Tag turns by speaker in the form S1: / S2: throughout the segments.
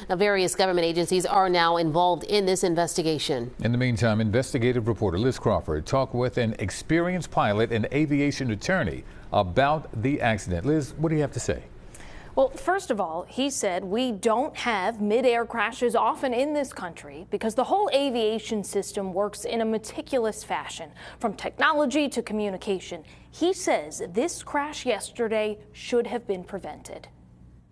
S1: Now, various government agencies are now involved in this investigation.
S2: In the meantime, investigative reporter Liz Crawford talked with an experienced pilot and aviation attorney about the accident. Liz, what do you have to say?
S3: Well, first of all, he said we don't have mid-air crashes often in this country because the whole aviation system works in a meticulous fashion, from technology to communication. He says this crash yesterday should have been prevented.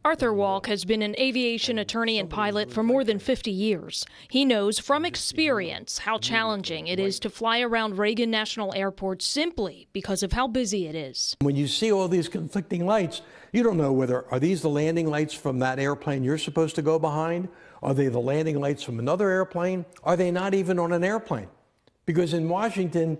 S4: Arthur Walk has been an aviation attorney and pilot for more than 50 years. He knows from experience how challenging it is to fly around Reagan National Airport simply because of how busy it is.
S5: When you see all these conflicting lights, you don't know whether are these the landing lights from that airplane you're supposed to go behind? Are they the landing lights from another airplane? Are they not even on an airplane? Because in Washington,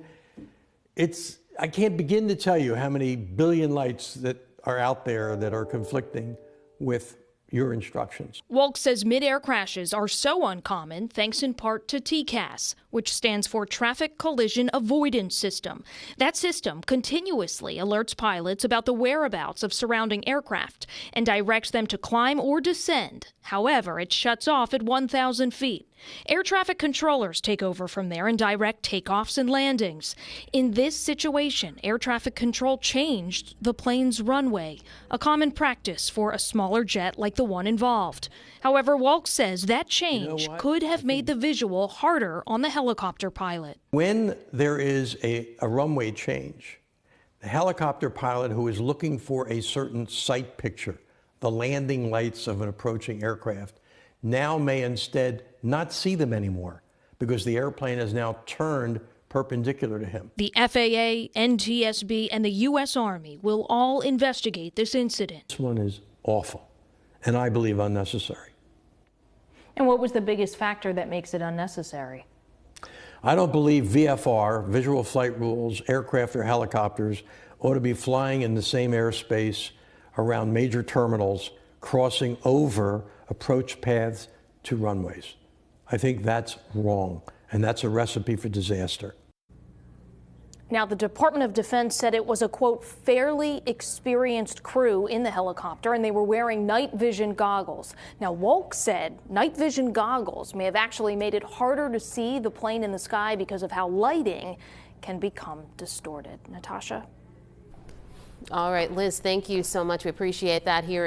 S5: I can't begin to tell you how many billion lights that are out there that are conflicting with your instructions.
S4: Walk says mid-air crashes are so uncommon thanks in part to TCAS, which stands for Traffic Collision Avoidance System. That system continuously alerts pilots about the whereabouts of surrounding aircraft and directs them to climb or descend. However, it shuts off at 1,000 feet. Air traffic controllers take over from there and direct takeoffs and landings. In this situation, air traffic control changed the plane's runway, a common practice for a smaller jet like the one involved. However, Walk says that change could have made the visual harder on the helicopter pilot.
S5: When there is a runway change, the helicopter pilot who is looking for a certain sight picture, the landing lights of an approaching aircraft, now may instead not see them anymore because the airplane has now turned perpendicular to him.
S4: The FAA, NTSB, and the U.S. Army will all investigate this incident.
S5: This one is awful, and I believe unnecessary.
S3: And what was the biggest factor that makes it unnecessary?
S5: I don't believe VFR, visual flight rules, aircraft or helicopters ought to be flying in the same airspace around major terminals, crossing over approach paths to runways. I think that's wrong, and that's a recipe for disaster.
S3: Now, the Department of Defense said it was a, quote, fairly experienced crew in the helicopter, and they were wearing night vision goggles. Now, Walk said night vision goggles may have actually made it harder to see the plane in the sky because of how lighting can become distorted. Natasha?
S1: All right, Liz, thank you so much. We appreciate that here.